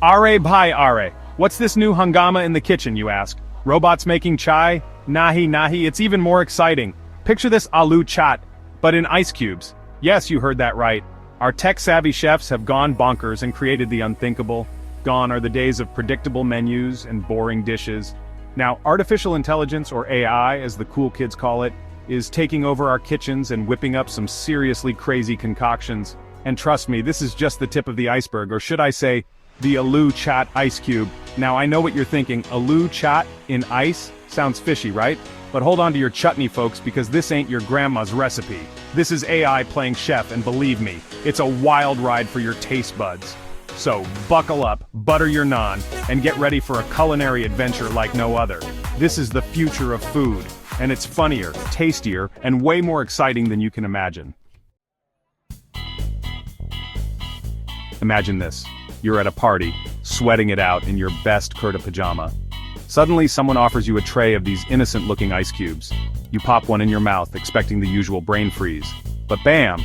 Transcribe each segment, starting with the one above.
Are bhai are. What's this new hungama in the kitchen, you ask? Robots making chai? Nahi nahi, it's even more exciting. Picture this aloo chaat, but in ice cubes. Yes, you heard that right. Our tech-savvy chefs have gone bonkers and created the unthinkable. Gone are the days of predictable menus and boring dishes. Now, artificial intelligence, or AI as the cool kids call it, is taking over our kitchens and whipping up some seriously crazy concoctions. And trust me, this is just the tip of the iceberg, or should I say, the Aloo Chaat Ice Cube. Now I know what you're thinking, Aloo Chaat in ice? Sounds fishy, right? But hold on to your chutney, folks, because this ain't your grandma's recipe. This is AI playing chef, and believe me, it's a wild ride for your taste buds. So, buckle up, butter your naan, and get ready for a culinary adventure like no other. This is the future of food, and it's funnier, tastier, and way more exciting than you can imagine. Imagine this. You're at a party, sweating it out in your best kurta pajama. Suddenly someone offers you a tray of these innocent-looking ice cubes. You pop one in your mouth, expecting the usual brain freeze. But bam!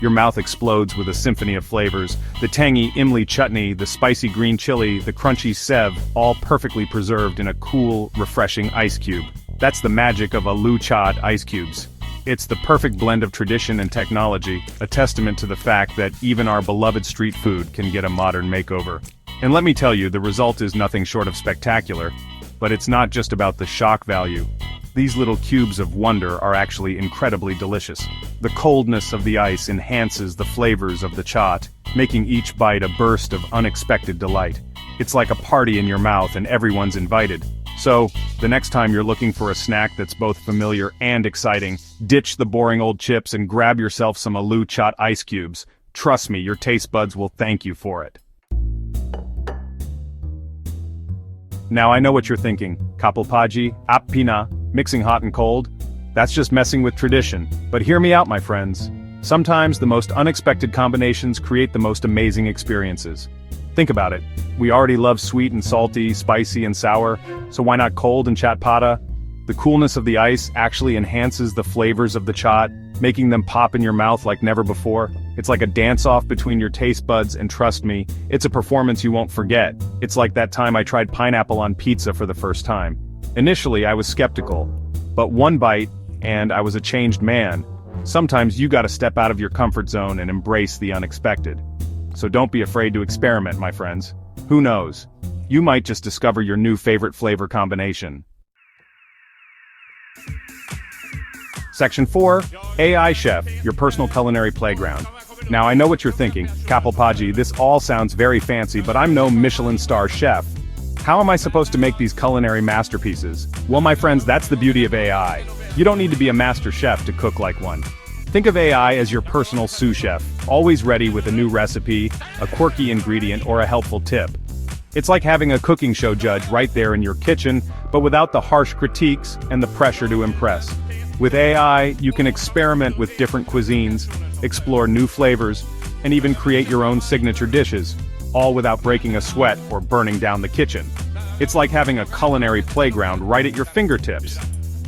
Your mouth explodes with a symphony of flavors. The tangy imli chutney, the spicy green chili, the crunchy sev, all perfectly preserved in a cool, refreshing ice cube. That's the magic of Aloo Chaat Ice Cubes. It's the perfect blend of tradition and technology, a testament to the fact that even our beloved street food can get a modern makeover. And let me tell you, the result is nothing short of spectacular. But it's not just about the shock value. These little cubes of wonder are actually incredibly delicious. The coldness of the ice enhances the flavors of the chaat, making each bite a burst of unexpected delight. It's like a party in your mouth and everyone's invited. So, the next time you're looking for a snack that's both familiar and exciting, ditch the boring old chips and grab yourself some Aloo Chaat Ice Cubes. Trust me, your taste buds will thank you for it. Now I know what you're thinking. Kapal Paji, Ap Pina, mixing hot and cold? That's just messing with tradition. But hear me out, my friends. Sometimes the most unexpected combinations create the most amazing experiences. Think about it. We already love sweet and salty, spicy and sour, so why not cold and Chatpata? The coolness of the ice actually enhances the flavors of the chaat, making them pop in your mouth like never before. It's like a dance-off between your taste buds, and trust me, it's a performance you won't forget. It's like that time I tried pineapple on pizza for the first time. Initially, I was skeptical, but one bite, and I was a changed man. Sometimes you gotta step out of your comfort zone and embrace the unexpected. So don't be afraid to experiment, my friends. Who knows? You might just discover your new favorite flavor combination. Section 4, AI Chef, your personal culinary playground. Now I know what you're thinking, Kapal Paji, this all sounds very fancy, but I'm no Michelin star chef. How am I supposed to make these culinary masterpieces? Well, my friends, that's the beauty of AI. You don't need to be a master chef to cook like one. Think of AI as your personal sous chef, always ready with a new recipe, a quirky ingredient, or a helpful tip. It's like having a cooking show judge right there in your kitchen, but without the harsh critiques and the pressure to impress. With AI, you can experiment with different cuisines, explore new flavors, and even create your own signature dishes, all without breaking a sweat or burning down the kitchen. It's like having a culinary playground right at your fingertips.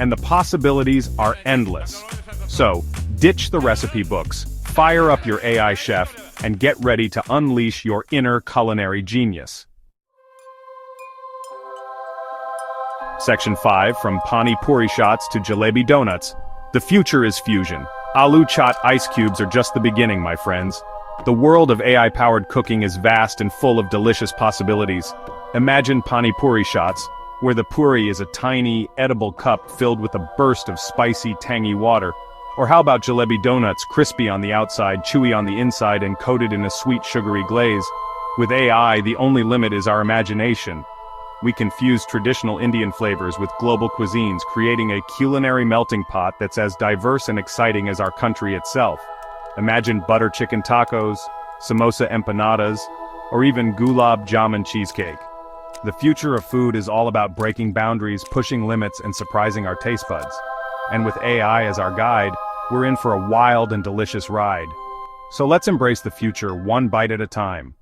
And the possibilities are endless. So, ditch the recipe books, fire up your AI chef, and get ready to unleash your inner culinary genius. Section 5, from Pani Puri shots to jalebi donuts. The future is fusion. Aloo Chaat Ice Cubes are just the beginning, my friends. The world of AI-powered cooking is vast and full of delicious possibilities. Imagine Pani Puri shots, where the puri is a tiny, edible cup filled with a burst of spicy, tangy water. Or how about jalebi donuts, crispy on the outside, chewy on the inside, and coated in a sweet, sugary glaze? With AI, the only limit is our imagination. We can fuse traditional Indian flavors with global cuisines, creating a culinary melting pot that's as diverse and exciting as our country itself. Imagine butter chicken tacos, samosa empanadas, or even gulab jamun cheesecake. The future of food is all about breaking boundaries, pushing limits, and surprising our taste buds. And with AI as our guide, we're in for a wild and delicious ride. So let's embrace the future one bite at a time.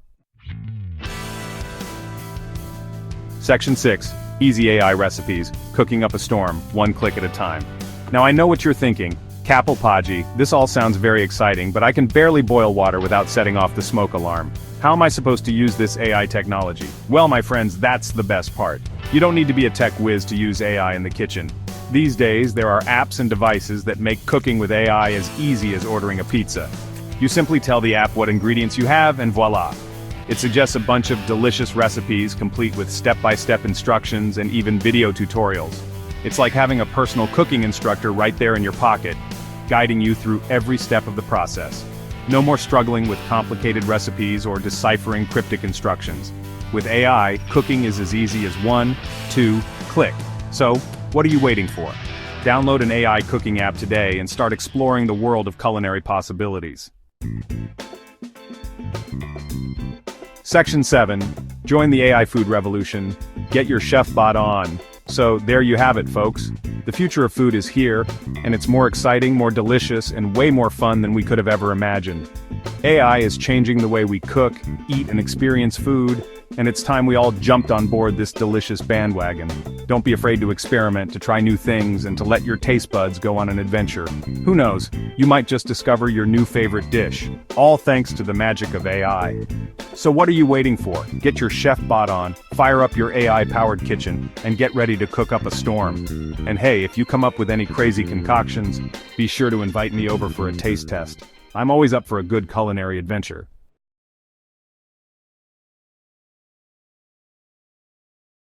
Section 6, Easy AI Recipes, Cooking Up a Storm, one click at a time. Now I know what you're thinking. Kapalpaji, this all sounds very exciting, but I can barely boil water without setting off the smoke alarm. How am I supposed to use this AI technology? Well, my friends, that's the best part. You don't need to be a tech whiz to use AI in the kitchen. These days, there are apps and devices that make cooking with AI as easy as ordering a pizza. You simply tell the app what ingredients you have, and voila. It suggests a bunch of delicious recipes complete with step-by-step instructions and even video tutorials. It's like having a personal cooking instructor right there in your pocket, guiding you through every step of the process. No more struggling with complicated recipes or deciphering cryptic instructions. With AI, cooking is as easy as 1, 2, click. So, what are you waiting for? Download an AI cooking app today and start exploring the world of culinary possibilities. Section 7. Join the AI food revolution. Get your chef bot on. So, there you have it, folks. The future of food is here, and it's more exciting, more delicious, and way more fun than we could have ever imagined. AI is changing the way we cook, eat, and experience food, and it's time we all jumped on board this delicious bandwagon. Don't be afraid to experiment, to try new things, and to let your taste buds go on an adventure. Who knows, you might just discover your new favorite dish, all thanks to the magic of AI. So what are you waiting for? Get your chef bot on, fire up your AI-powered kitchen, and get ready to cook up a storm. And hey, if you come up with any crazy concoctions, be sure to invite me over for a taste test. I'm always up for a good culinary adventure.